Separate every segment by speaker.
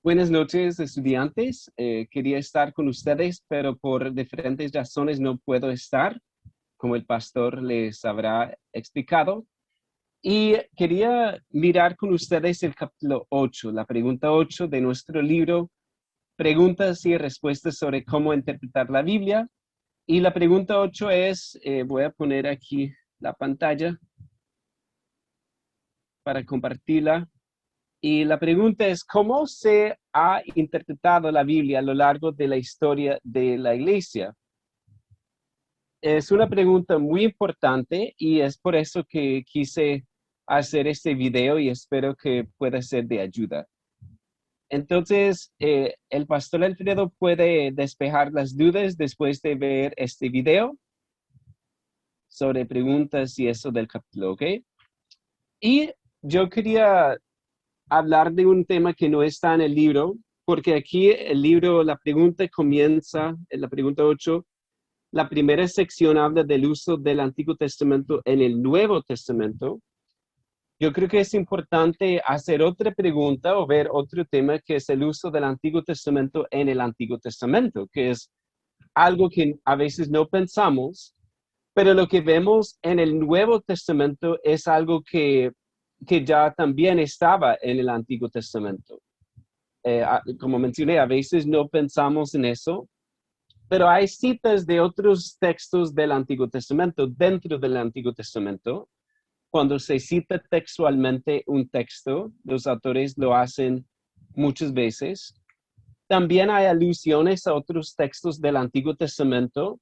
Speaker 1: Buenas noches, estudiantes. Quería estar con ustedes, pero por diferentes razones no puedo estar, como el pastor les habrá explicado. Y quería mirar con ustedes el capítulo 8, la pregunta 8 de nuestro libro, Preguntas y Respuestas sobre cómo interpretar la Biblia. Y la pregunta 8 es, voy a poner aquí la pantalla para compartirla. Y la pregunta es, ¿cómo se ha interpretado la Biblia a lo largo de la historia de la iglesia? Es una pregunta muy importante y es por eso que quise hacer este video y espero que pueda ser de ayuda. Entonces, el pastor Alfredo puede despejar las dudas después de ver este video sobre preguntas y eso del capítulo, ¿ok? Y yo quería hablar de un tema que no está en el libro, porque aquí el libro, la pregunta comienza, en la pregunta 8, la primera sección habla del uso del Antiguo Testamento en el Nuevo Testamento. Yo creo que es importante hacer otra pregunta o ver otro tema que es el uso del Antiguo Testamento en el Antiguo Testamento, que es algo que a veces no pensamos, pero lo que vemos en el Nuevo Testamento es algo que ya también estaba en el Antiguo Testamento. Como mencioné, a veces no pensamos en eso, pero hay citas de otros textos del Antiguo Testamento, dentro del Antiguo Testamento. Cuando se cita textualmente un texto, los autores lo hacen muchas veces. También hay alusiones a otros textos del Antiguo Testamento.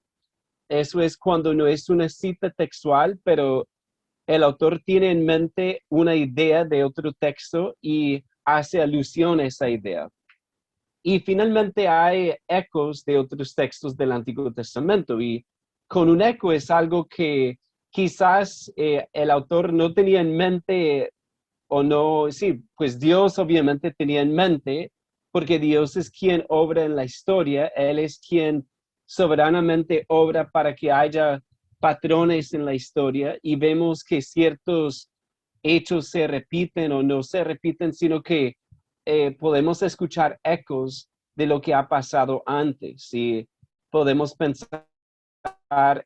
Speaker 1: Eso es cuando no es una cita textual, pero el autor tiene en mente una idea de otro texto y hace alusión a esa idea. Y finalmente hay ecos de otros textos del Antiguo Testamento y con un eco es algo que quizás el autor no tenía en mente o no, sí, pues Dios obviamente tenía en mente porque Dios es quien obra en la historia, Él es quien soberanamente obra para que haya patrones en la historia y vemos que ciertos hechos se repiten o no se repiten, sino que podemos escuchar ecos de lo que ha pasado antes y podemos pensar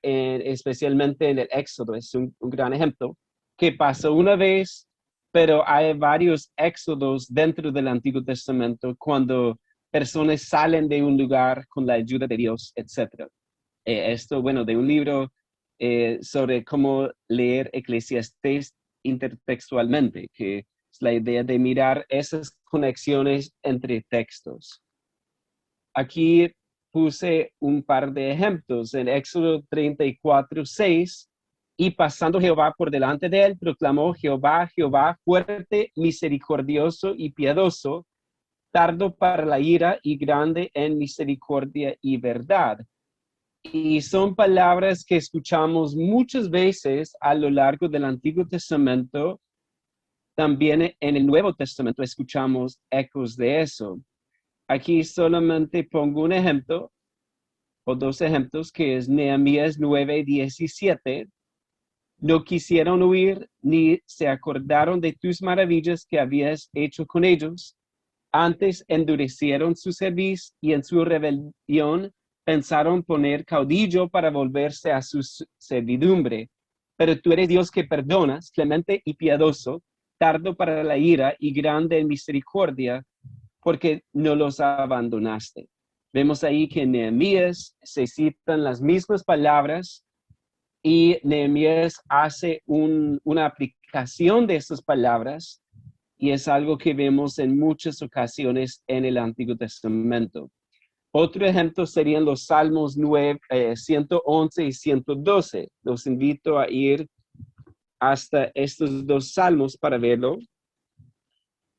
Speaker 1: especialmente en el Éxodo, es un gran ejemplo, que pasó una vez, pero hay varios éxodos dentro del Antiguo Testamento cuando personas salen de un lugar con la ayuda de Dios, etc. Esto, bueno, de un libro sobre cómo leer Eclesiastés intertextualmente, que es la idea de mirar esas conexiones entre textos. Aquí puse un par de ejemplos en Éxodo 34:6. Y pasando Jehová por delante de él, proclamó Jehová, Jehová, fuerte, misericordioso y piadoso, tardo para la ira y grande en misericordia y verdad. Y son palabras que escuchamos muchas veces a lo largo del Antiguo Testamento. También en el Nuevo Testamento escuchamos ecos de eso. Aquí solamente pongo un ejemplo o dos ejemplos que es Nehemías 9:17. No quisieron huir ni se acordaron de tus maravillas que habías hecho con ellos. Antes endurecieron su cerviz y en su rebelión pensaron poner caudillo para volverse a su servidumbre. Pero tú eres Dios que perdonas, clemente y piadoso, tardo para la ira y grande en misericordia, porque no los abandonaste. Vemos ahí que en Nehemías se citan las mismas palabras y Nehemías hace una aplicación de estas palabras y es algo que vemos en muchas ocasiones en el Antiguo Testamento. Otro ejemplo serían los Salmos 111 y 112. Los invito a ir hasta estos dos salmos para verlo.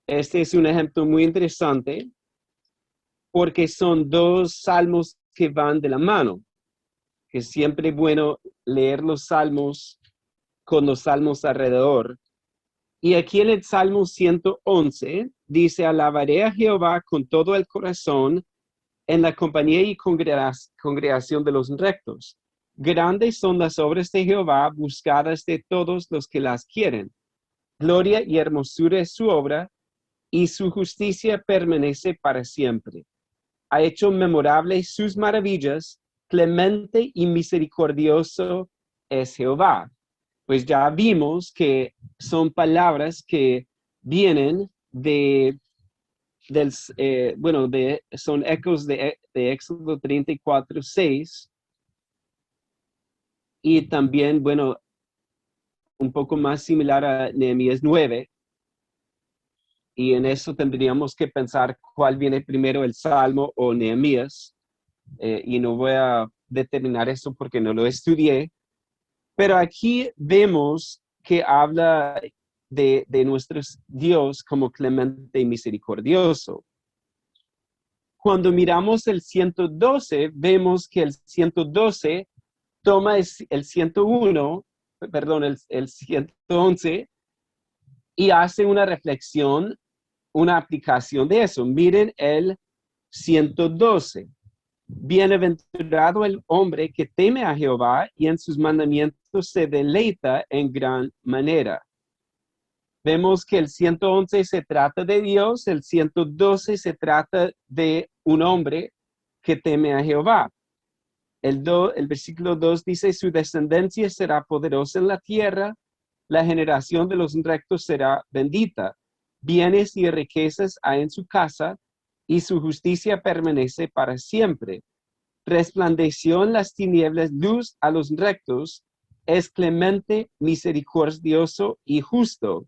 Speaker 1: Este es un ejemplo muy interesante porque son dos salmos que van de la mano, que es siempre bueno leer los salmos con los salmos alrededor. Y aquí en el Salmo 111 dice, alabaré a Jehová con todo el corazón en la compañía y congregación de los rectos. Grandes son las obras de Jehová, buscadas de todos los que las quieren. Gloria y hermosura es su obra, y su justicia permanece para siempre. Ha hecho memorables sus maravillas, clemente y misericordioso es Jehová. Pues ya vimos que son palabras que vienen son ecos de Éxodo 34:6 y también, bueno, un poco más similar a Nehemías 9. Y en eso tendríamos que pensar cuál viene primero, el Salmo o Nehemías. Y no voy a determinar eso porque no lo estudié. Pero aquí vemos que habla de nuestro Dios como clemente y misericordioso. Cuando miramos el 112, vemos que el 112 toma el 101, perdón, el 111 y hace una reflexión, una aplicación de eso. Miren el 112. Bienaventurado el hombre que teme a Jehová y en sus mandamientos se deleita en gran manera. Vemos que el 111 se trata de Dios, el 112 se trata de un hombre que teme a Jehová. El versículo 2 dice, su descendencia será poderosa en la tierra, la generación de los rectos será bendita. Bienes y riquezas hay en su casa, y su justicia permanece para siempre. Resplandeció en las tinieblas luz a los rectos, es clemente, misericordioso y justo.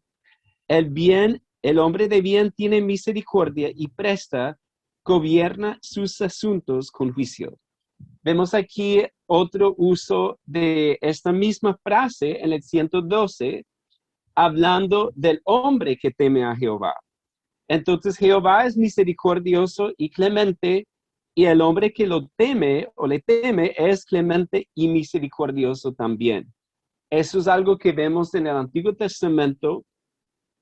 Speaker 1: El hombre de bien tiene misericordia y presta, gobierna sus asuntos con juicio. Vemos aquí otro uso de esta misma frase en el 112, hablando del hombre que teme a Jehová. Entonces Jehová es misericordioso y clemente, y el hombre que lo teme o le teme es clemente y misericordioso también. Eso es algo que vemos en el Antiguo Testamento,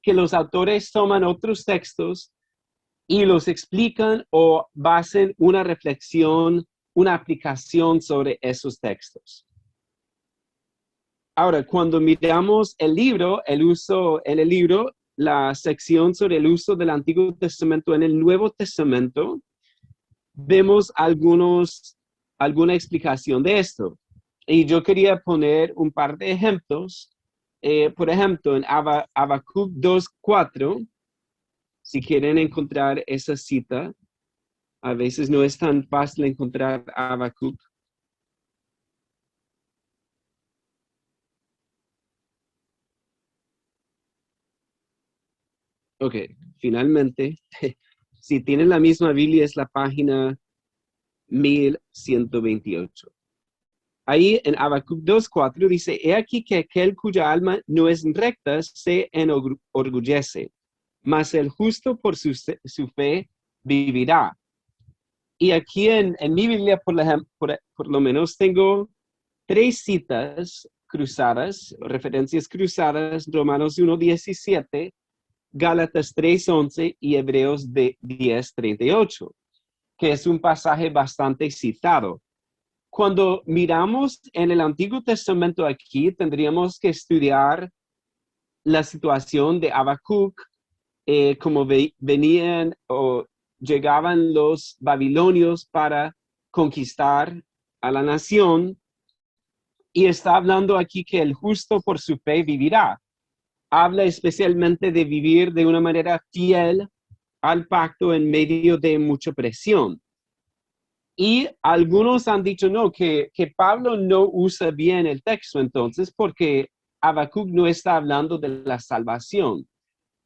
Speaker 1: que los autores toman otros textos y los explican o basen una reflexión, una aplicación sobre esos textos. Ahora, cuando miramos el libro, la sección sobre el uso del Antiguo Testamento en el Nuevo Testamento, vemos alguna explicación de esto. Y yo quería poner un par de ejemplos. Por ejemplo, en Habacuc 2:4, si quieren encontrar esa cita, a veces no es tan fácil encontrar Habacuc. Ok, finalmente, si tienen la misma Biblia, es la página 1128. Ahí en Habacuc 2:4 dice, he aquí que aquel cuya alma no es recta se enorgullece, mas el justo por su fe vivirá. Y aquí en mi Biblia, por lo menos, tengo 3 citas cruzadas, referencias cruzadas, Romanos 1:17, Gálatas 3:11 y Hebreos 10:38, que es un pasaje bastante citado. Cuando miramos en el Antiguo Testamento aquí, tendríamos que estudiar la situación de Habacuc, como venían o llegaban los babilonios para conquistar a la nación, y está hablando aquí que el justo por su fe vivirá. Habla especialmente de vivir de una manera fiel al pacto en medio de mucha presión. Y algunos han dicho no, que Pablo no usa bien el texto entonces porque Habacuc no está hablando de la salvación.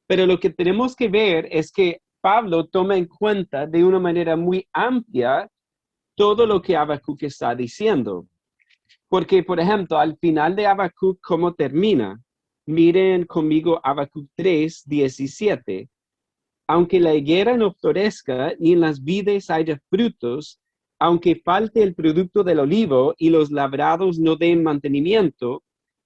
Speaker 1: Pero lo que tenemos que ver es que Pablo toma en cuenta de una manera muy amplia todo lo que Habacuc está diciendo. Porque, por ejemplo, al final de Habacuc, ¿cómo termina? Miren conmigo Habacuc 3:17. Aunque la higuera no florezca, ni en las vides haya frutos, aunque falte el producto del olivo y los labrados no den mantenimiento,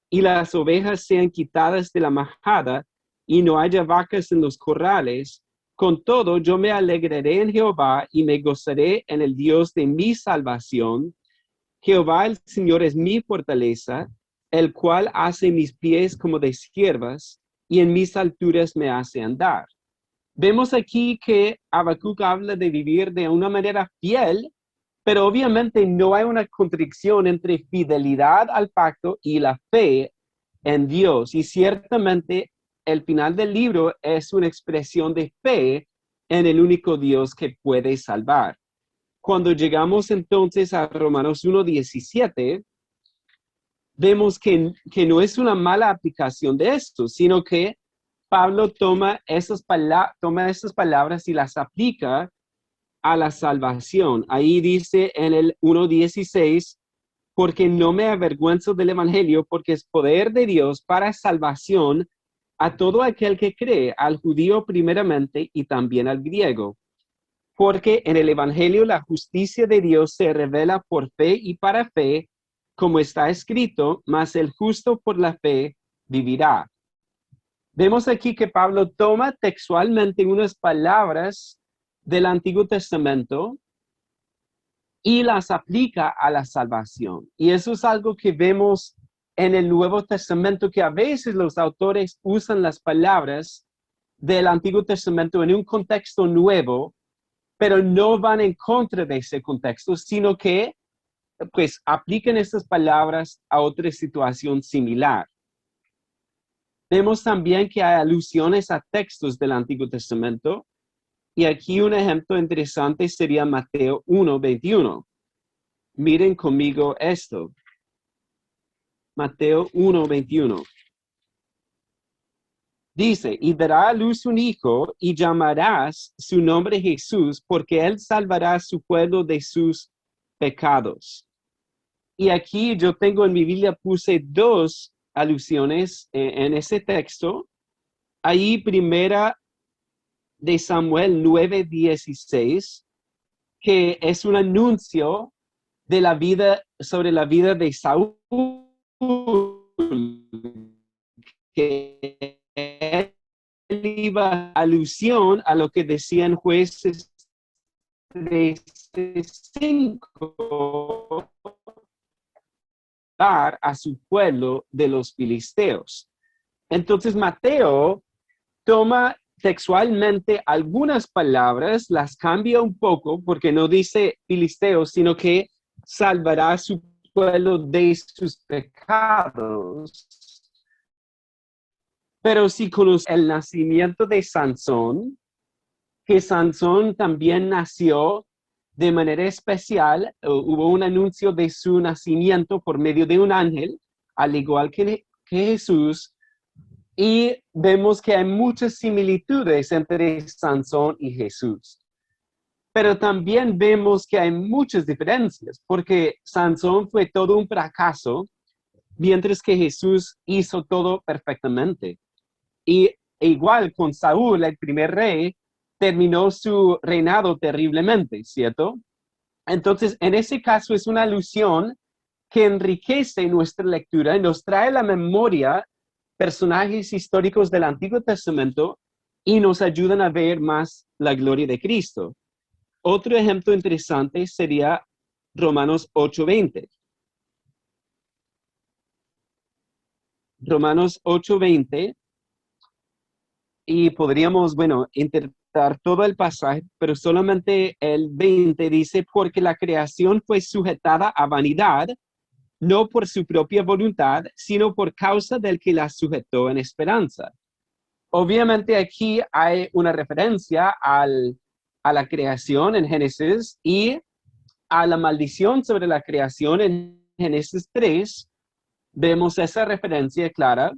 Speaker 1: y las ovejas sean quitadas de la majada, y no haya vacas en los corrales, con todo yo me alegraré en Jehová y me gozaré en el Dios de mi salvación. Jehová el Señor es mi fortaleza, el cual hace mis pies como de ciervas, y en mis alturas me hace andar. Vemos aquí que Habacuc habla de vivir de una manera fiel, pero obviamente no hay una contradicción entre fidelidad al pacto y la fe en Dios. Y ciertamente el final del libro es una expresión de fe en el único Dios que puede salvar. Cuando llegamos entonces a Romanos 1:17, vemos que no es una mala aplicación de esto, sino que Pablo toma esas palabras y las aplica a la salvación. Ahí dice en el 1:16, porque no me avergüenzo del evangelio, porque es poder de Dios para salvación a todo aquel que cree, al judío primeramente y también al griego. Porque en el evangelio la justicia de Dios se revela por fe y para fe, como está escrito, mas el justo por la fe vivirá. Vemos aquí que Pablo toma textualmente unas palabras del Antiguo Testamento y las aplica a la salvación. Y eso es algo que vemos en el Nuevo Testamento, que a veces los autores usan las palabras del Antiguo Testamento en un contexto nuevo, pero no van en contra de ese contexto, sino que pues aplican estas palabras a otra situación similar. Vemos también que hay alusiones a textos del Antiguo Testamento, y aquí un ejemplo interesante sería Mateo 1:21. Miren conmigo esto. Mateo 1:21. Dice, y dará a luz un hijo y llamarás su nombre Jesús, porque él salvará a su pueblo de sus pecados. Y aquí yo tengo en mi Biblia, puse dos alusiones en ese texto. Ahí primera de Samuel 9:16, que es un anuncio de la vida, sobre la vida de Saúl, que él iba alusión a lo que decían Jueces 13:5, a su pueblo de los filisteos. Entonces Mateo toma textualmente algunas palabras, las cambia un poco porque no dice filisteos, sino que salvará a su pueblo de sus pecados. Pero si conoce el nacimiento de Sansón, que Sansón también nació de manera especial, hubo un anuncio de su nacimiento por medio de un ángel, al igual que Jesús, y vemos que hay muchas similitudes entre Sansón y Jesús. Pero también vemos que hay muchas diferencias, porque Sansón fue todo un fracaso, mientras que Jesús hizo todo perfectamente. Y igual con Saúl, el primer rey, terminó su reinado terriblemente, ¿cierto? Entonces, en ese caso es una alusión que enriquece nuestra lectura y nos trae a la memoria personajes históricos del Antiguo Testamento y nos ayudan a ver más la gloria de Cristo. Otro ejemplo interesante sería Romanos 8:20. Romanos 8:20, y podríamos, bueno, interpretar todo el pasaje, pero solamente el 20 dice, porque la creación fue sujetada a vanidad, no por su propia voluntad, sino por causa del que la sujetó en esperanza. Obviamente aquí hay una referencia a la creación en Génesis y a la maldición sobre la creación en Génesis 3. Vemos esa referencia clara,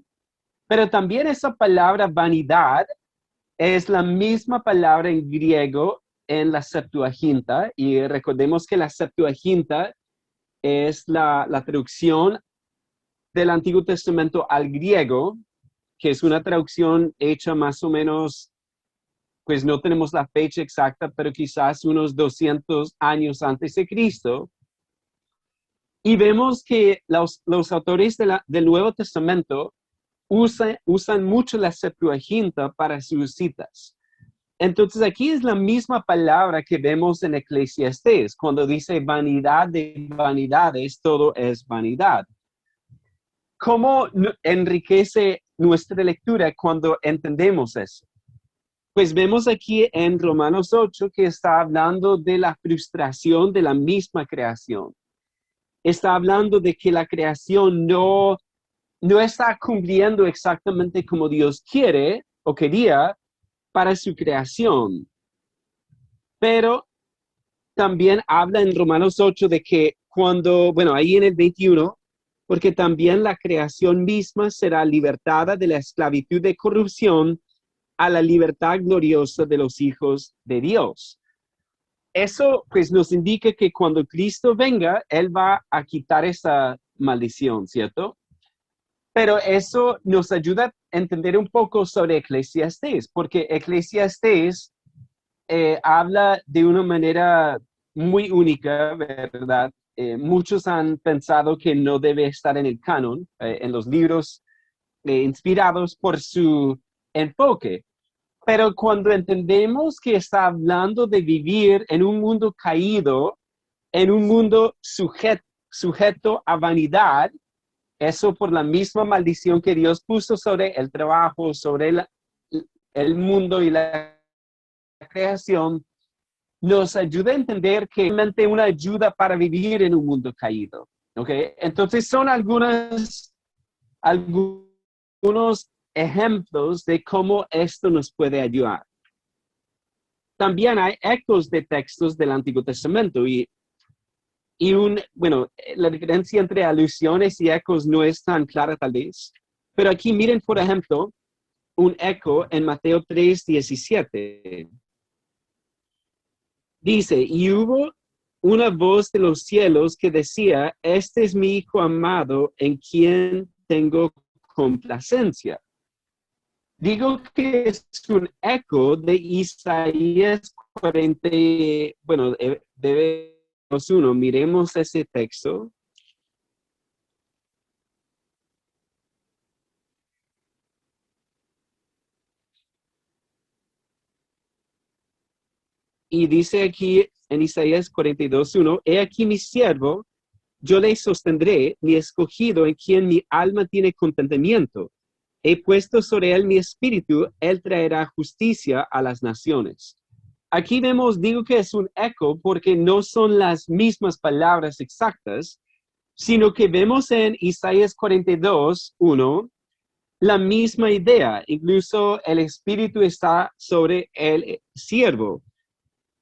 Speaker 1: pero también esa palabra vanidad es la misma palabra en griego en la Septuaginta, y recordemos que la Septuaginta es la traducción del Antiguo Testamento al griego, que es una traducción hecha más o menos, pues no tenemos la fecha exacta, pero quizás unos 200 años antes de Cristo. Y vemos que los autores del Nuevo Testamento usan mucho la Septuaginta para sus citas. Entonces aquí es la misma palabra que vemos en Eclesiastés, cuando dice vanidad de vanidades, todo es vanidad. ¿Cómo enriquece nuestra lectura cuando entendemos eso? pues vemos aquí en Romanos 8 que está hablando de la frustración de la misma creación. Está hablando de que la creación no está cumpliendo exactamente como Dios quiere o quería para su creación. Pero también habla en Romanos 8 de que ahí en el 21, porque también la creación misma será libertada de la esclavitud de corrupción a la libertad gloriosa de los hijos de Dios. Eso pues nos indica que cuando Cristo venga, Él va a quitar esa maldición, ¿cierto? Pero eso nos ayuda a entender un poco sobre Eclesiastés, porque Eclesiastés habla de una manera muy única, ¿verdad? Muchos han pensado que no debe estar en el canon, en los libros inspirados por su enfoque. Pero cuando entendemos que está hablando de vivir en un mundo caído, en un mundo sujeto a vanidad, eso por la misma maldición que Dios puso sobre el trabajo, sobre el mundo y la creación, nos ayuda a entender que es realmente una ayuda para vivir en un mundo caído. ¿Okay? Entonces son algunos ejemplos de cómo esto nos puede ayudar. También hay ecos de textos del Antiguo Testamento la diferencia entre alusiones y ecos no es tan clara tal vez, pero aquí miren, por ejemplo, un eco en Mateo 3:17. Dice, y hubo una voz de los cielos que decía, este es mi Hijo amado en quien tengo complacencia. Digo que es un eco de Isaías 40, debe 1. Miremos ese texto. Y dice aquí en Isaías 42:1, he aquí mi siervo, yo le sostendré, mi escogido en quien mi alma tiene contentamiento. He puesto sobre él mi espíritu, él traerá justicia a las naciones. Aquí digo que es un eco porque no son las mismas palabras exactas, sino que vemos en Isaías 42:1 la misma idea. Incluso el espíritu está sobre el siervo.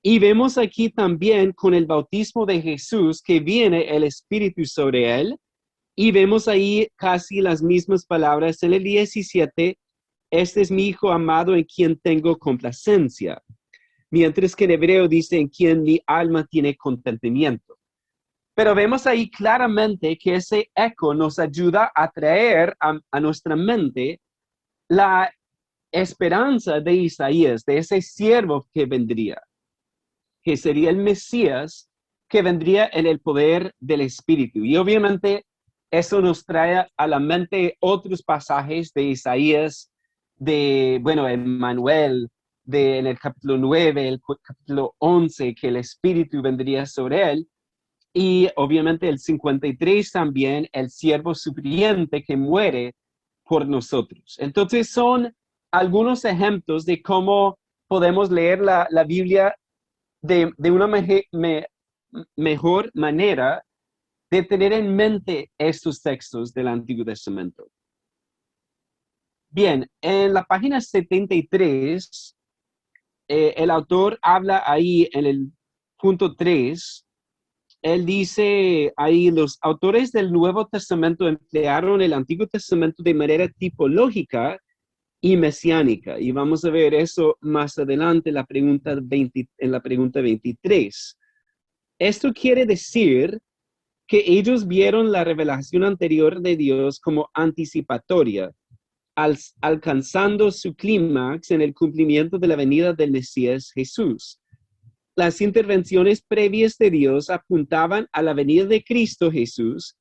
Speaker 1: Y vemos aquí también con el bautismo de Jesús que viene el espíritu sobre él. Y vemos ahí casi las mismas palabras en el 17, este es mi Hijo amado en quien tengo complacencia. Mientras que en hebreo dice en quien mi alma tiene contentamiento. Pero vemos ahí claramente que ese eco nos ayuda a traer a nuestra mente la esperanza de Isaías, de ese siervo que vendría, que sería el Mesías, que vendría en el poder del Espíritu. Y obviamente eso nos trae a la mente otros pasajes de Isaías, Emmanuel, en el capítulo 9, el capítulo 11, que el Espíritu vendría sobre él. Y obviamente el 53 también, el siervo sufriente que muere por nosotros. Entonces son algunos ejemplos de cómo podemos leer la Biblia de una mejor manera de tener en mente estos textos del Antiguo Testamento. Bien, en la página 73, el autor habla ahí en el punto 3, él dice ahí, los autores del Nuevo Testamento emplearon el Antiguo Testamento de manera tipológica y mesiánica. Y vamos a ver eso más adelante en la pregunta 23. Esto quiere decir que ellos vieron la revelación anterior de Dios como anticipatoria, alcanzando su clímax en el cumplimiento de la venida del Mesías Jesús. Las intervenciones previas de Dios apuntaban a la venida de Cristo Jesús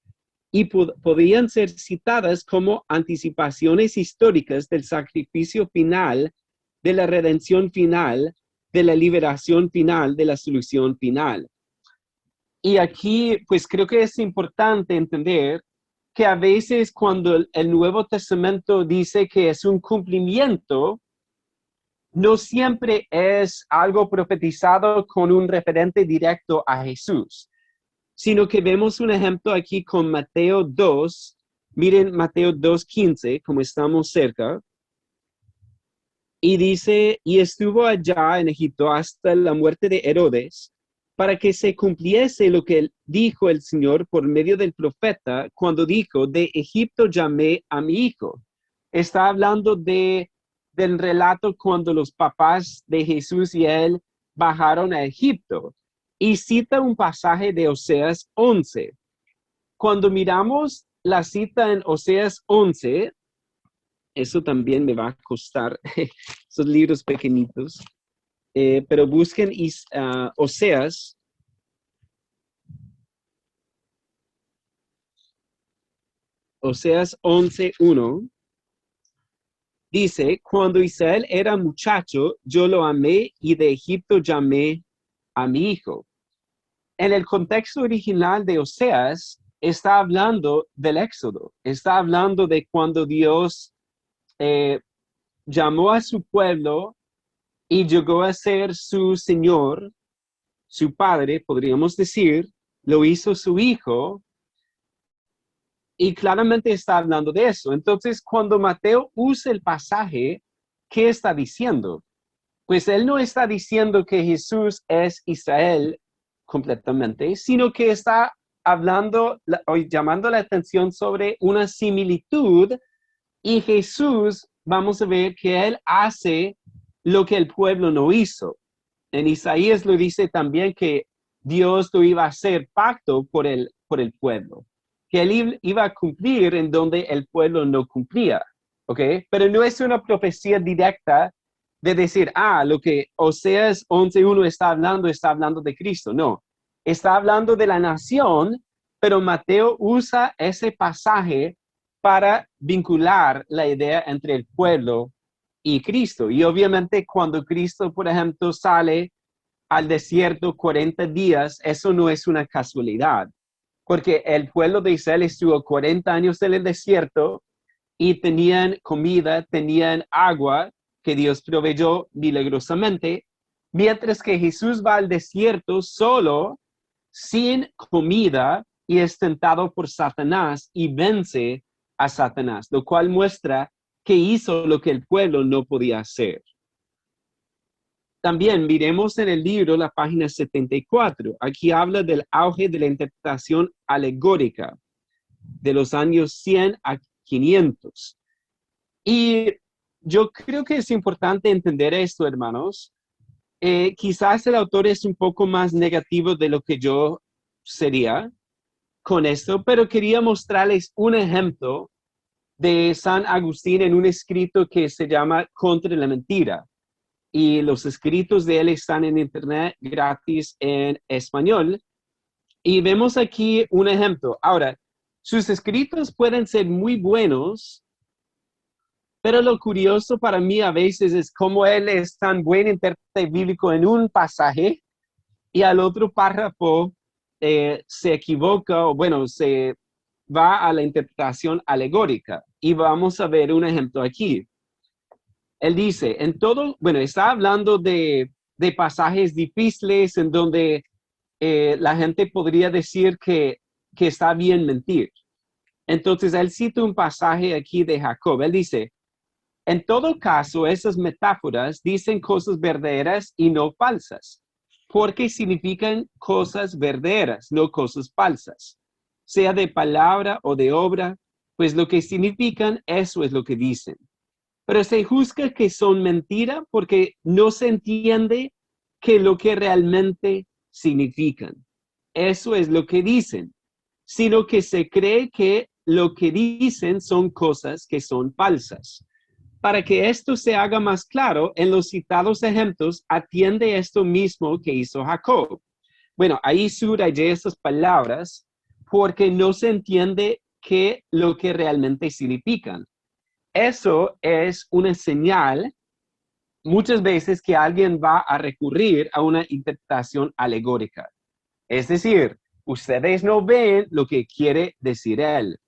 Speaker 1: y podían ser citadas como anticipaciones históricas del sacrificio final, de la redención final, de la liberación final, de la solución final. Y aquí, pues creo que es importante entender que a veces cuando el Nuevo Testamento dice que es un cumplimiento no siempre es algo profetizado con un referente directo a Jesús, sino que vemos un ejemplo aquí con Mateo 2. Miren Mateo 2:15, como estamos cerca. Y dice, y estuvo allá en Egipto hasta la muerte de Herodes, para que se cumpliese lo que dijo el Señor por medio del profeta, cuando dijo, de Egipto llamé a mi hijo. Está hablando del relato cuando los papás de Jesús y él bajaron a Egipto. Y cita un pasaje de Oseas 11. Cuando miramos la cita en Oseas 11, eso también me va a costar, esos libros pequeñitos, pero busquen Oseas 11:1. Dice, cuando Israel era muchacho, yo lo amé y de Egipto llamé a mi hijo. En el contexto original de Oseas, está hablando del Éxodo, está hablando de cuando Dios llamó a su pueblo y llegó a ser su Señor, su Padre, podríamos decir, lo hizo su Hijo, y claramente está hablando de eso. Entonces, cuando Mateo usa el pasaje, ¿qué está diciendo? Pues él no está diciendo que Jesús es Israel completamente, sino que está hablando o llamando la atención sobre una similitud, y Jesús, vamos a ver que él hace lo que el pueblo no hizo. En Isaías lo dice también que Dios lo iba a hacer pacto por el pueblo, que él iba a cumplir en donde el pueblo no cumplía, ¿ok? Pero no es una profecía directa de decir, lo que Oseas 11:1 está hablando de Cristo. No, está hablando de la nación, pero Mateo usa ese pasaje para vincular la idea entre el pueblo y Cristo. Y obviamente cuando Cristo, por ejemplo, sale al desierto 40 días, eso no es una casualidad, porque el pueblo de Israel estuvo 40 años en el desierto y tenían comida, tenían agua que Dios proveyó milagrosamente, mientras que Jesús va al desierto solo, sin comida, y es tentado por Satanás y vence a Satanás, lo cual muestra que hizo lo que el pueblo no podía hacer. También miremos en el libro la página 74. Aquí habla del auge de la interpretación alegórica de los años 100 a 500. Y yo creo que es importante entender esto, hermanos. Quizás el autor es un poco más negativo de lo que yo sería con esto, pero quería mostrarles un ejemplo de San Agustín en un escrito que se llama Contra la Mentira. Y los escritos de él están en internet gratis en español. Y vemos aquí un ejemplo. Ahora, sus escritos pueden ser muy buenos, pero lo curioso para mí a veces es cómo él es tan buen intérprete bíblico en un pasaje y al otro párrafo se equivoca, o bueno, se va a la interpretación alegórica. Y vamos a ver un ejemplo aquí. Él dice, está hablando de pasajes difíciles en donde la gente podría decir que está bien mentir. Entonces, él cita un pasaje aquí de Jacob. Él dice, en todo caso, esas metáforas dicen cosas verdaderas y no falsas, porque significan cosas verdaderas, no cosas falsas, sea de palabra o de obra, pues lo que significan, eso es lo que dicen. Pero se juzga que son mentira porque no se entiende que lo que realmente significan. Eso es lo que dicen, sino que se cree que lo que dicen son cosas que son falsas. Para que esto se haga más claro, en los citados ejemplos atiende esto mismo que hizo Jacob. Bueno, ahí subrayé esas palabras porque no se entiende lo que realmente significan. Eso es una señal muchas veces que alguien va a recurrir a una interpretación alegórica. Es decir, ustedes no ven lo que quiere decir él.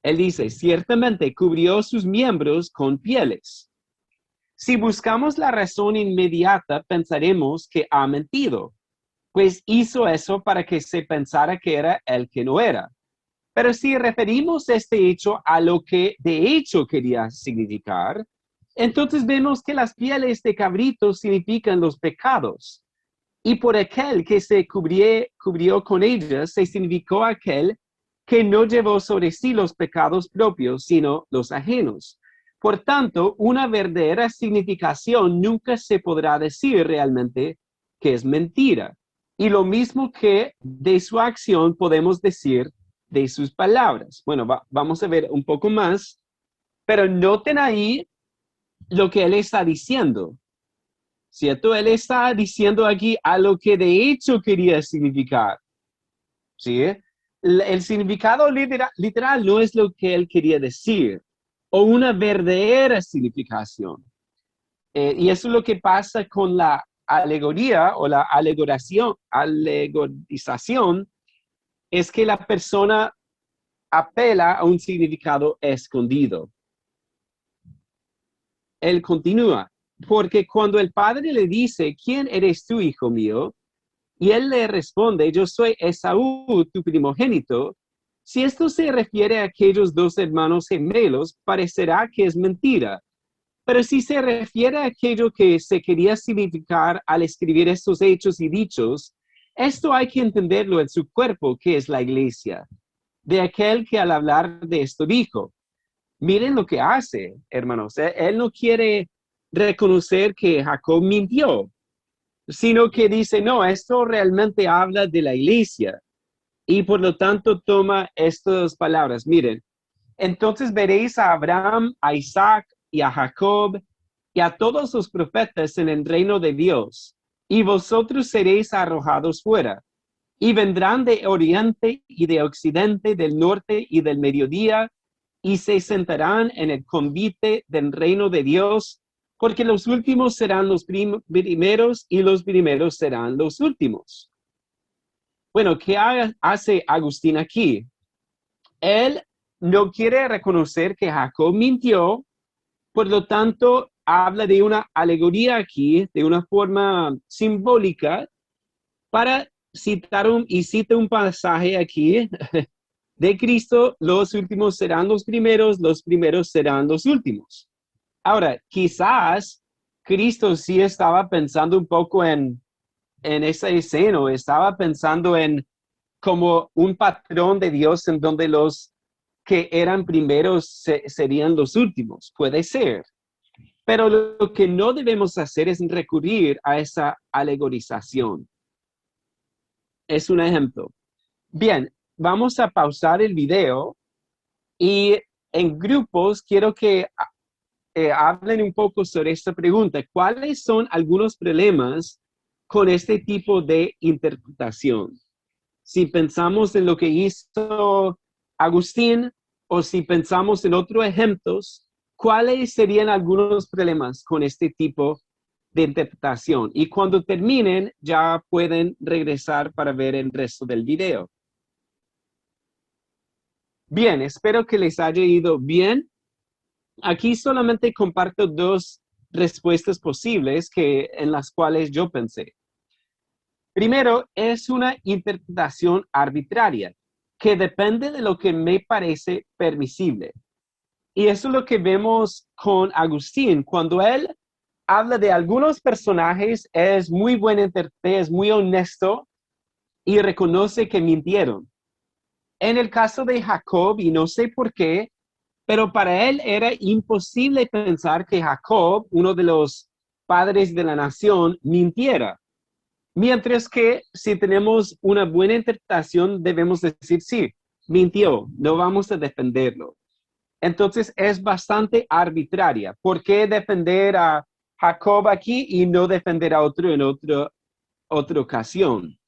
Speaker 1: Él dice, ciertamente cubrió sus miembros con pieles. Si buscamos la razón inmediata, pensaremos que ha mentido, pues hizo eso para que se pensara que era el que no era. Pero si referimos este hecho a lo que de hecho quería significar, entonces vemos que las pieles de cabritos significan los pecados. Y por aquel que se cubrió con ellas, se significó aquel que no llevó sobre sí los pecados propios, sino los ajenos. Por tanto, una verdadera significación nunca se podrá decir realmente que es mentira. Y lo mismo que de su acción podemos decir de sus palabras. Bueno, vamos a ver un poco más, pero noten ahí lo que él está diciendo, ¿cierto? Él está diciendo aquí a lo que de hecho quería significar, ¿sí? El significado literal no es lo que él quería decir, o una verdadera significación. Y eso es lo que pasa con la alegoría o la alegorización, es que la persona apela a un significado escondido. Él continúa, porque cuando el padre le dice, ¿quién eres tú, hijo mío? Y él le responde, yo soy Esaú, tu primogénito. Si esto se refiere a aquellos dos hermanos gemelos, parecerá que es mentira. Pero si se refiere a aquello que se quería significar al escribir estos hechos y dichos, esto hay que entenderlo en su cuerpo, que es la iglesia. De aquel que al hablar de esto dijo, miren lo que hace, hermanos. Él no quiere reconocer que Jacob mintió, sino que dice, no, esto realmente habla de la iglesia. Y por lo tanto toma estas palabras. Miren, entonces veréis a Abraham, a Isaac y a Jacob y a todos los profetas en el reino de Dios. Y vosotros seréis arrojados fuera. Y vendrán de oriente y de occidente, del norte y del mediodía, y se sentarán en el convite del reino de Dios, porque los últimos serán los primeros y los primeros serán los últimos. Bueno, ¿qué hace Agustín aquí? Él no quiere reconocer que Jacob mintió, por lo tanto, habla de una alegoría aquí, de una forma simbólica, para citar cita un pasaje aquí de Cristo, los últimos serán los primeros serán los últimos. Ahora, quizás Cristo sí estaba pensando un poco en esa escena, estaba pensando en como un patrón de Dios en donde los que eran primeros serían los últimos. Puede ser. Pero lo que no debemos hacer es recurrir a esa alegorización. Es un ejemplo. Bien, vamos a pausar el video y en grupos quiero que hablen un poco sobre esta pregunta. ¿Cuáles son algunos problemas con este tipo de interpretación? Si pensamos en lo que hizo Agustín o si pensamos en otros ejemplos, ¿cuáles serían algunos problemas con este tipo de interpretación? Y cuando terminen, ya pueden regresar para ver el resto del video. Bien, espero que les haya ido bien. Aquí solamente comparto dos respuestas posibles en las cuales yo pensé. Primero, es una interpretación arbitraria que depende de lo que me parece permisible. Y eso es lo que vemos con Agustín. Cuando él habla de algunos personajes, es muy buen intérprete, es muy honesto y reconoce que mintieron. En el caso de Jacob, y no sé por qué, pero para él era imposible pensar que Jacob, uno de los padres de la nación, mintiera. Mientras que si tenemos una buena interpretación, debemos decir, sí, mintió, no vamos a defenderlo. Entonces es bastante arbitraria. ¿Por qué defender a Jacob aquí y no defender a otro en otra ocasión?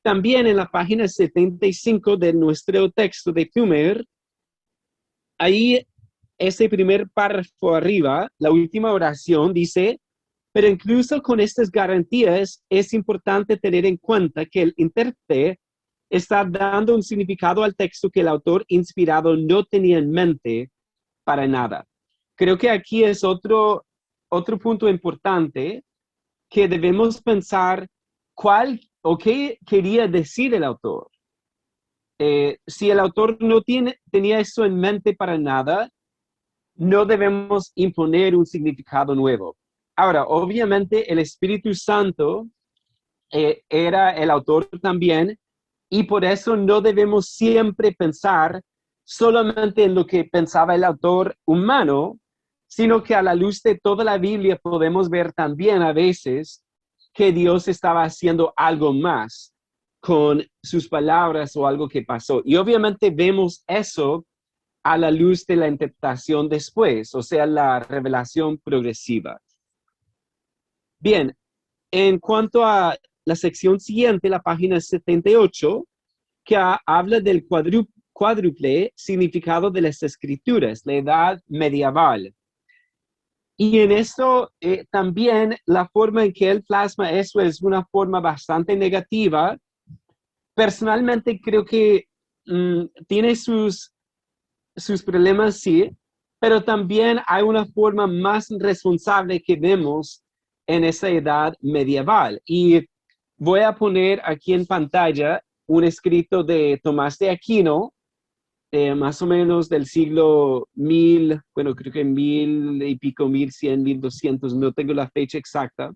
Speaker 1: También en la página 75 de nuestro texto de Plumer, ahí ese primer párrafo arriba, la última oración dice, pero incluso con estas garantías es importante tener en cuenta que el intérprete está dando un significado al texto que el autor inspirado no tenía en mente para nada. Creo que aquí es otro otro punto importante que debemos pensar cuál o qué quería decir el autor. Si el autor no tenía eso en mente para nada, no debemos imponer un significado nuevo. Ahora, obviamente el Espíritu Santo era el autor también, y por eso no debemos siempre pensar solamente en lo que pensaba el autor humano, sino que a la luz de toda la Biblia podemos ver también a veces que Dios estaba haciendo algo más con sus palabras o algo que pasó. Y obviamente vemos eso a la luz de la interpretación después, o sea, la revelación progresiva. Bien, en cuanto a la sección siguiente, la página 78, que habla del cuádruple significado de las escrituras, la edad medieval. Y en esto también la forma en que él plasma eso es una forma bastante negativa. Personalmente creo que tiene sus problemas, sí, pero también hay una forma más responsable que vemos en esa edad medieval. Y voy a poner aquí en pantalla un escrito de Tomás de Aquino, más o menos del siglo 1000, bueno, creo que 1000 y pico, 1100, 1200, no tengo la fecha exacta,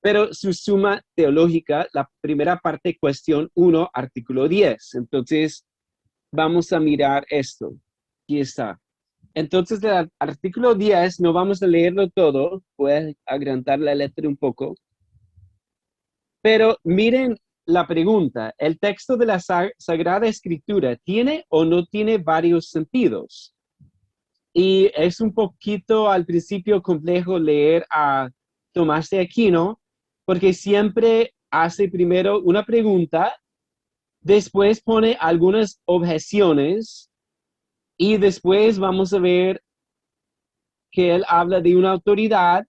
Speaker 1: pero su suma teológica, la primera parte, cuestión 1, artículo 10. Entonces, vamos a mirar esto. Aquí está. Entonces, el artículo 10, no vamos a leerlo todo, voy a agrandar la letra un poco, pero miren la pregunta, ¿el texto de la Sagrada Escritura tiene o no tiene varios sentidos? Y es un poquito al principio complejo leer a Tomás de Aquino, porque siempre hace primero una pregunta, después pone algunas objeciones y después vamos a ver que él habla de una autoridad.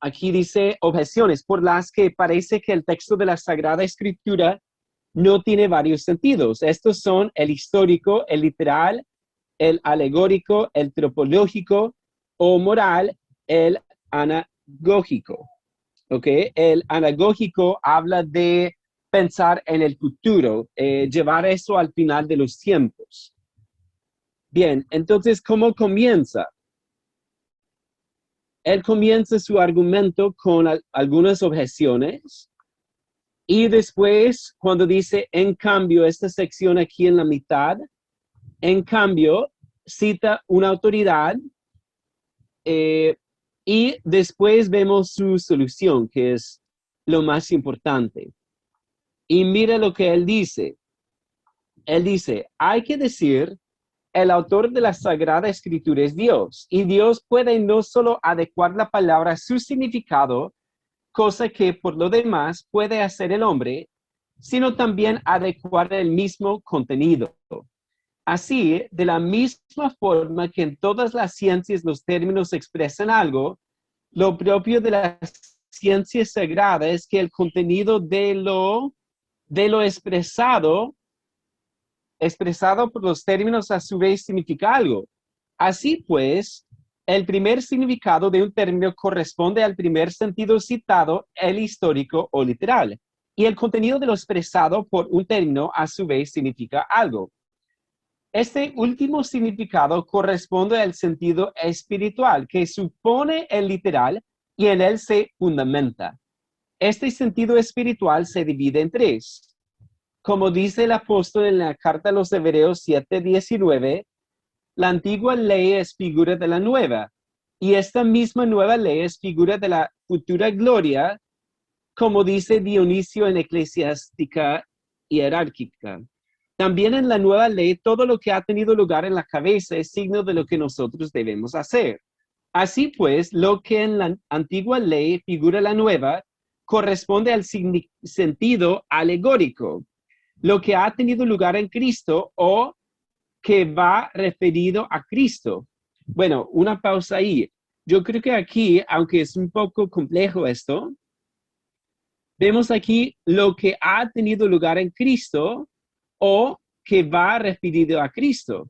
Speaker 1: Aquí dice objeciones por las que parece que el texto de la Sagrada Escritura no tiene varios sentidos. Estos son el histórico, el literal, el alegórico, el tropológico o moral, el anagógico. ¿Ok? El anagógico habla de pensar en el futuro, llevar eso al final de los tiempos. Bien, entonces, ¿cómo comienza? Él comienza su argumento con algunas objeciones y después cuando dice, en cambio, esta sección aquí en la mitad, en cambio, cita una autoridad y después vemos su solución, que es lo más importante. Y mira lo que él dice. Él dice, hay que decir, el autor de la Sagrada Escritura es Dios, y Dios puede no solo adecuar la palabra a su significado, cosa que por lo demás puede hacer el hombre, sino también adecuar el mismo contenido. Así, de la misma forma que en todas las ciencias los términos expresan algo, lo propio de la ciencia sagrada es que el contenido de lo expresado por los términos a su vez significa algo. Así pues, el primer significado de un término corresponde al primer sentido citado, el histórico o literal, y el contenido de lo expresado por un término a su vez significa algo. Este último significado corresponde al sentido espiritual que supone el literal y en él se fundamenta. Este sentido espiritual se divide en tres. Como dice el apóstol en la carta a los Hebreos 7:19, la antigua ley es figura de la nueva, y esta misma nueva ley es figura de la futura gloria, como dice Dionisio en Eclesiástica Hierárquica. También en la nueva ley, todo lo que ha tenido lugar en la cabeza es signo de lo que nosotros debemos hacer. Así pues, lo que en la antigua ley figura la nueva, corresponde al sentido alegórico, lo que ha tenido lugar en Cristo o que va referido a Cristo. Bueno, una pausa ahí. Yo creo que aquí, aunque es un poco complejo esto, vemos aquí lo que ha tenido lugar en Cristo o que va referido a Cristo.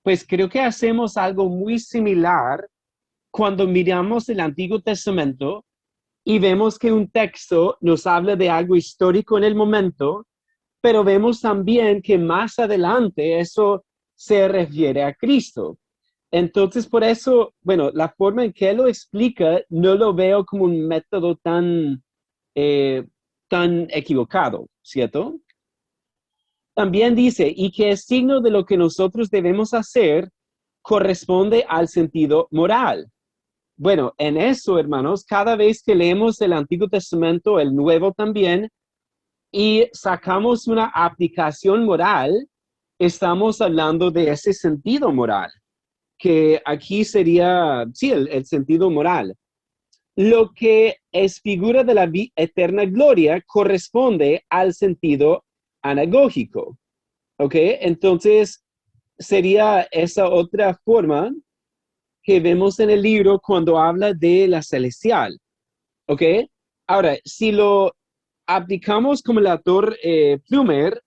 Speaker 1: Pues creo que hacemos algo muy similar cuando miramos el Antiguo Testamento y vemos que un texto nos habla de algo histórico en el momento, pero vemos también que más adelante eso se refiere a Cristo. Entonces, por eso, bueno, la forma en que lo explica no lo veo como un método eh, tan equivocado, ¿cierto? También dice, y que el signo de lo que nosotros debemos hacer corresponde al sentido moral. Bueno, en eso, hermanos, cada vez que leemos el Antiguo Testamento, el Nuevo también, y sacamos una aplicación moral, estamos hablando de ese sentido moral, que aquí sería, sí, el sentido moral. Lo que es figura de la eterna gloria corresponde al sentido anagógico, ¿ok? Entonces, sería esa otra forma que vemos en el libro cuando habla de la celestial, ¿ok? Ahora, si lo aplicamos como el autor Plumer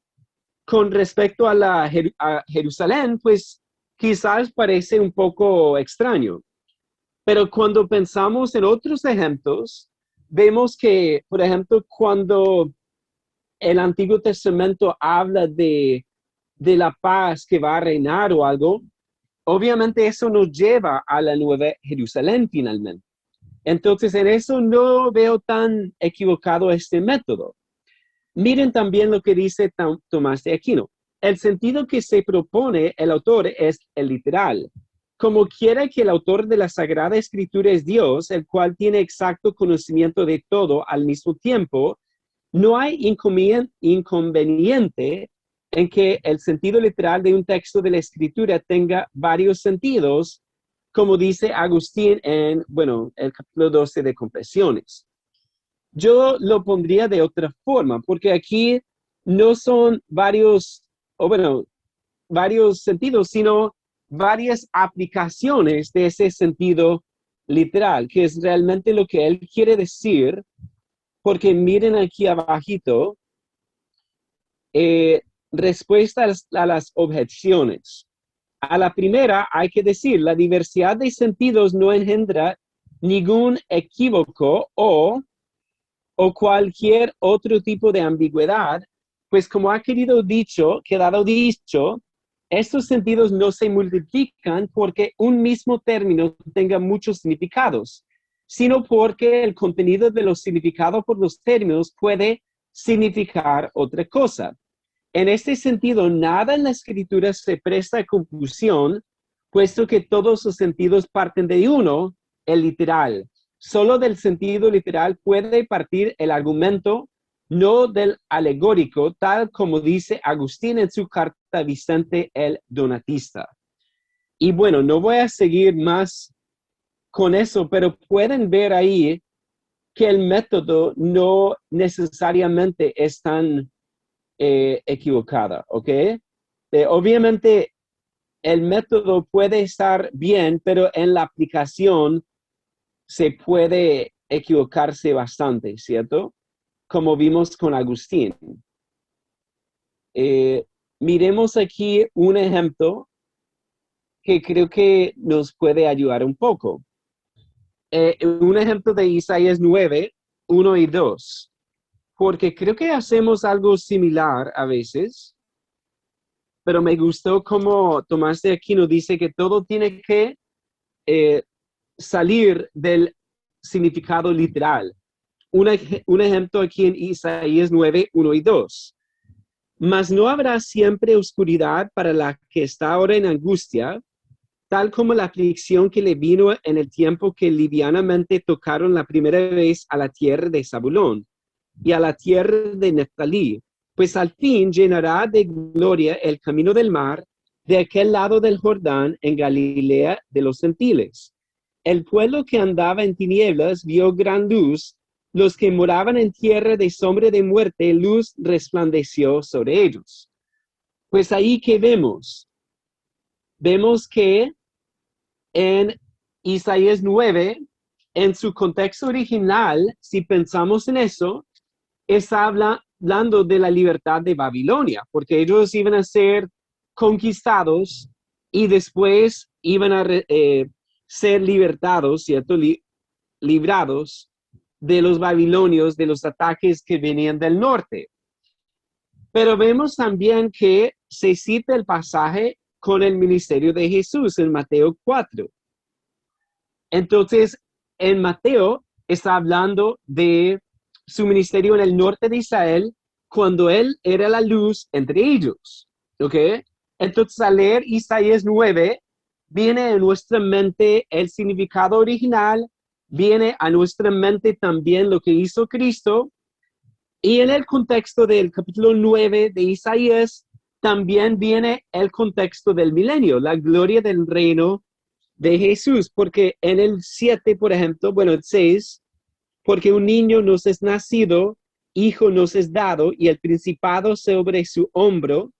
Speaker 1: con respecto a Jerusalén, pues quizás parece un poco extraño. Pero cuando pensamos en otros ejemplos, vemos que, por ejemplo, cuando el Antiguo Testamento habla de la paz que va a reinar o algo, obviamente eso nos lleva a la Nueva Jerusalén finalmente. Entonces, en eso no veo tan equivocado este método. Miren también lo que dice Tomás de Aquino. El sentido que se propone el autor es el literal. Como quiera que el autor de la Sagrada Escritura es Dios, el cual tiene exacto conocimiento de todo al mismo tiempo, no hay inconveniente en que el sentido literal de un texto de la Escritura tenga varios sentidos, como dice Agustín en, bueno, el capítulo 12 de Confesiones. Yo lo pondría de otra forma, porque aquí no son varios sentidos, sino varias aplicaciones de ese sentido literal, que es realmente lo que él quiere decir, porque miren aquí abajito, respuesta a las objeciones. A la primera hay que decir, la diversidad de sentidos no engendra ningún equívoco o cualquier otro tipo de ambigüedad, pues como ha quedado dicho, estos sentidos no se multiplican porque un mismo término tenga muchos significados, sino porque el contenido de los significados por los términos puede significar otra cosa. En este sentido, nada en la escritura se presta a confusión, puesto que todos sus sentidos parten de uno, el literal. Solo del sentido literal puede partir el argumento, no del alegórico, tal como dice Agustín en su carta a Vicente el Donatista. Y bueno, no voy a seguir más con eso, pero pueden ver ahí que el método no necesariamente es tan equivocada, ¿ok? Obviamente el método puede estar bien, pero en la aplicación se puede equivocarse bastante, ¿cierto? Como vimos con Agustín. Miremos aquí un ejemplo que creo que nos puede ayudar un poco. Un ejemplo de Isaías 9, 1 y 2, porque creo que hacemos algo similar a veces, pero me gustó como Tomás de Aquino dice que todo tiene que eh, salir del significado literal. Un ejemplo aquí en Isaías 9, 1 y 2. Mas no habrá siempre oscuridad para la que está ahora en angustia, tal como la aflicción que le vino en el tiempo que livianamente tocaron la primera vez a la tierra de Zabulón y a la tierra de Neftalí, pues al fin llenará de gloria el camino del mar de aquel lado del Jordán en Galilea de los gentiles. El pueblo que andaba en tinieblas vio gran luz, los que moraban en tierra de sombra de muerte, luz resplandeció sobre ellos. Pues ahí que vemos que en Isaías 9, en su contexto original, si pensamos en eso, está hablando de la libertad de Babilonia, porque ellos iban a ser conquistados y después iban a ser libertados, ¿cierto? Librados de los babilonios, de los ataques que venían del norte. Pero vemos también que se cita el pasaje con el ministerio de Jesús en Mateo 4. Entonces, en Mateo está hablando de su ministerio en el norte de Israel cuando él era la luz entre ellos. ¿Ok? Entonces, al leer Isaías 9, viene a nuestra mente el significado original, viene a nuestra mente también lo que hizo Cristo, y en el contexto del capítulo 9 de Isaías, también viene el contexto del milenio, la gloria del reino de Jesús, porque en el 7, por ejemplo, bueno, el 6, porque un niño nos es nacido, hijo nos es dado, y el principado sobre su hombro,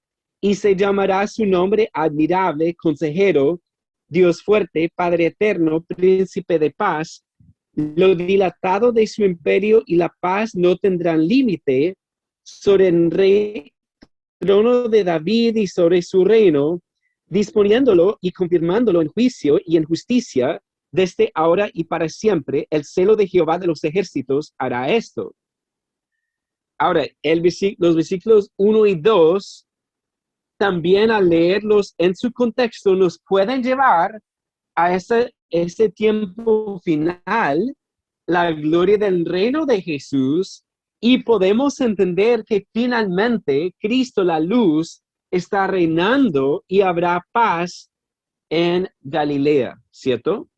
Speaker 1: y se llamará su nombre admirable, consejero, Dios fuerte, Padre eterno, príncipe de paz. Lo dilatado de su imperio y la paz no tendrán límite sobre el rey, trono de David y sobre su reino, disponiéndolo y confirmándolo en juicio y en justicia desde ahora y para siempre. El celo de Jehová de los ejércitos hará esto. Ahora, los versículos 1 y 2, también al leerlos en su contexto, nos pueden llevar a ese tiempo final, la gloria del reino de Jesús, y podemos entender que finalmente Cristo, la luz, está reinando y habrá paz en Galilea, ¿cierto?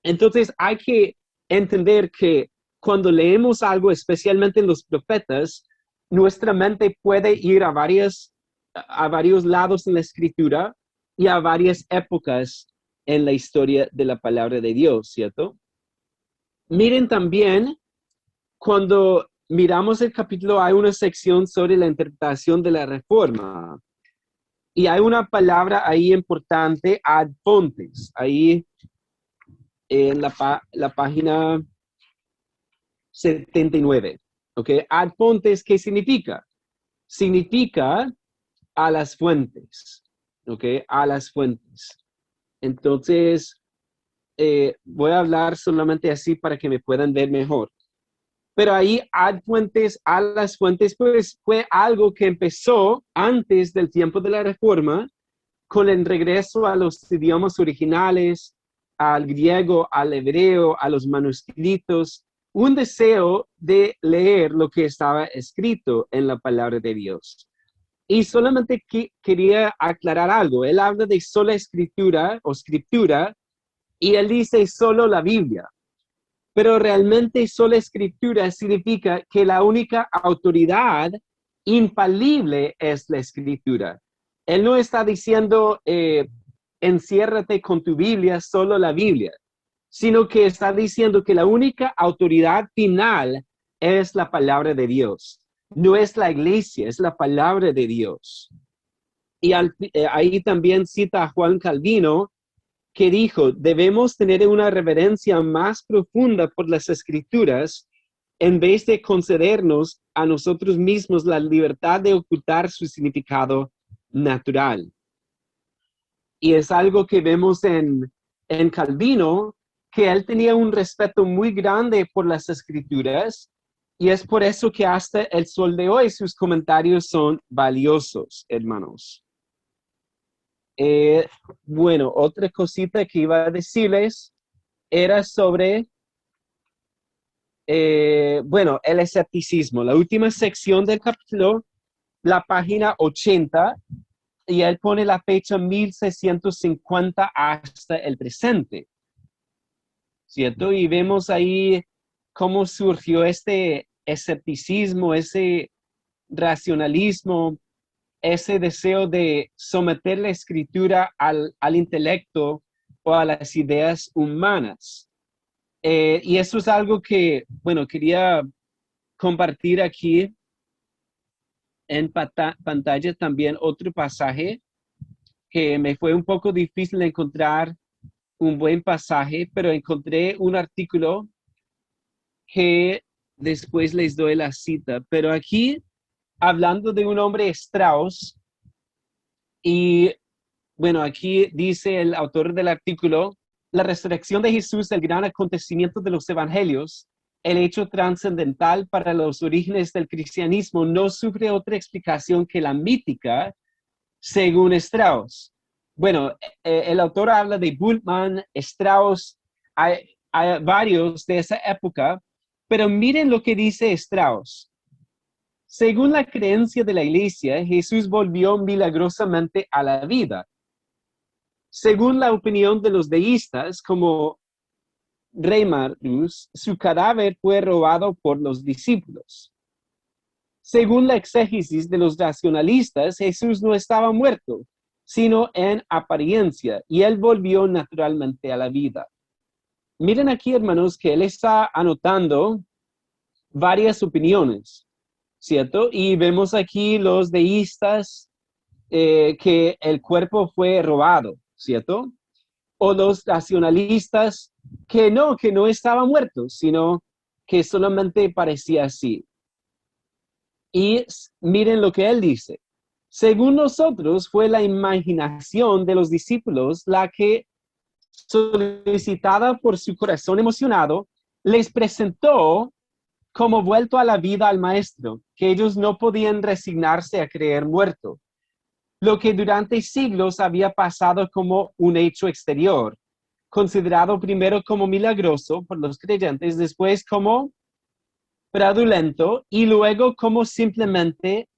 Speaker 1: Entonces hay que entender que cuando leemos algo, especialmente en los profetas, nuestra mente puede ir a varios lados en la escritura y a varias épocas en la historia de la palabra de Dios, ¿cierto? Miren también, cuando miramos el capítulo, hay una sección sobre la interpretación de la reforma. Y hay una palabra ahí importante, ad fontes, ahí en la página 79. ¿Ok? Ad fontes, ¿qué significa? Significa a las fuentes. ¿Ok? A las fuentes. Entonces, voy a hablar solamente así para que me puedan ver mejor. Pero ahí ad fuentes, a las fuentes, pues fue algo que empezó antes del tiempo de la Reforma, con el regreso a los idiomas originales, al griego, al hebreo, a los manuscritos, un deseo de leer lo que estaba escrito en la palabra de Dios. Y solamente quería aclarar algo. Él habla de sola escritura o escritura, y él dice solo la Biblia. Pero realmente sola escritura significa que la única autoridad infalible es la escritura. Él no está diciendo, enciérrate con tu Biblia, solo la Biblia, sino que está diciendo que la única autoridad final es la palabra de Dios. No es la iglesia, es la palabra de Dios. Y ahí también cita a Juan Calvino, que dijo, debemos tener una reverencia más profunda por las escrituras en vez de concedernos a nosotros mismos la libertad de ocultar su significado natural. Y es algo que vemos en Calvino, que él tenía un respeto muy grande por las escrituras, y es por eso que hasta el sol de hoy sus comentarios son valiosos, hermanos. Bueno, otra cosita que iba a decirles era sobre, bueno, el escepticismo. La última sección del capítulo, la página 80, y él pone la fecha 1650 hasta el presente, ¿cierto? Y vemos ahí cómo surgió este escepticismo, ese racionalismo, ese deseo de someter la escritura al intelecto o a las ideas humanas. Y eso es algo que, bueno, quería compartir aquí en pantalla también otro pasaje que me fue un poco difícil encontrar un buen pasaje, pero encontré un artículo que después les doy la cita. Pero aquí, hablando de un hombre Strauss, y bueno, aquí dice el autor del artículo la resurrección de Jesús, el gran acontecimiento de los evangelios, el hecho trascendental para los orígenes del cristianismo, no sufre otra explicación que la mítica, según Strauss. Bueno, el autor habla de Bultmann, Strauss, hay varios de esa época, pero miren lo que dice Strauss. Según la creencia de la iglesia, Jesús volvió milagrosamente a la vida. Según la opinión de los deístas, como Reimarus, su cadáver fue robado por los discípulos. Según la exégesis de los racionalistas, Jesús no estaba muerto, sino en apariencia, y él volvió naturalmente a la vida. Miren aquí, hermanos, que él está anotando varias opiniones, ¿cierto? Y vemos aquí los deístas que el cuerpo fue robado, ¿cierto? O los racionalistas que no estaba muerto, sino que solamente parecía así. Y miren lo que él dice. Según nosotros, fue la imaginación de los discípulos la que, solicitada por su corazón emocionado, les presentó como vuelto a la vida al maestro, que ellos no podían resignarse a creer muerto, lo que durante siglos había pasado como un hecho exterior, considerado primero como milagroso por los creyentes, después como fraudulento y luego como simplemente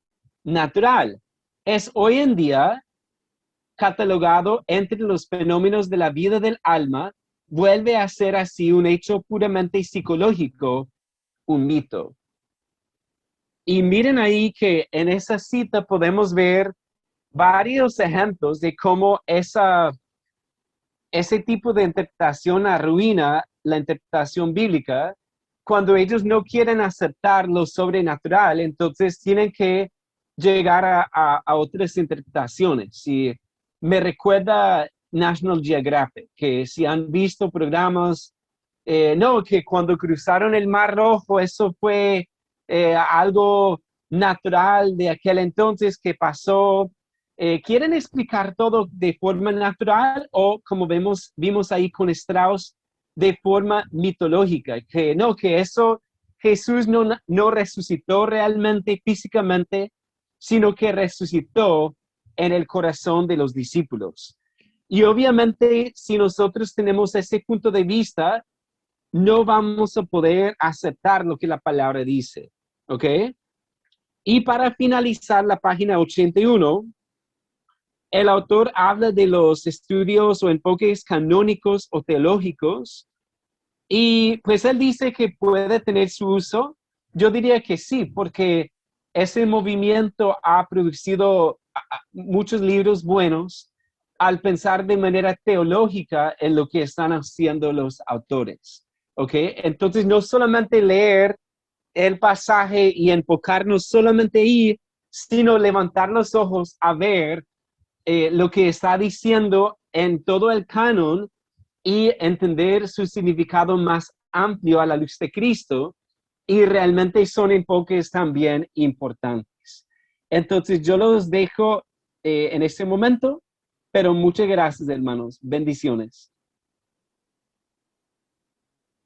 Speaker 1: natural. Es hoy en día catalogado entre los fenómenos de la vida del alma, vuelve a ser así un hecho puramente psicológico, un mito. Y miren ahí que en esa cita podemos ver varios ejemplos de cómo ese tipo de interpretación arruina la interpretación bíblica. Cuando ellos no quieren aceptar lo sobrenatural, entonces tienen que llegar a otras interpretaciones. Si me recuerda National Geographic, que si han visto programas, no, que cuando cruzaron el Mar Rojo, eso fue algo natural de aquel entonces que pasó. ¿Quieren explicar todo de forma natural o como vimos ahí con Strauss, de forma mitológica? Que no, que eso Jesús no resucitó realmente físicamente, sino que resucitó en el corazón de los discípulos. Y obviamente, si nosotros tenemos ese punto de vista, no vamos a poder aceptar lo que la palabra dice, ¿ok? Y para finalizar la página 81, el autor habla de los estudios o enfoques canónicos o teológicos y pues él dice que puede tener su uso. Yo diría que sí, porque ese movimiento ha producido muchos libros buenos al pensar de manera teológica en lo que están haciendo los autores. ¿Ok? Entonces, no solamente leer el pasaje y enfocarnos solamente ahí, sino levantar los ojos a ver lo que está diciendo en todo el canon y entender su significado más amplio a la luz de Cristo, y realmente son enfoques también importantes. Entonces yo los dejo en este momento, pero muchas gracias, hermanos. Bendiciones.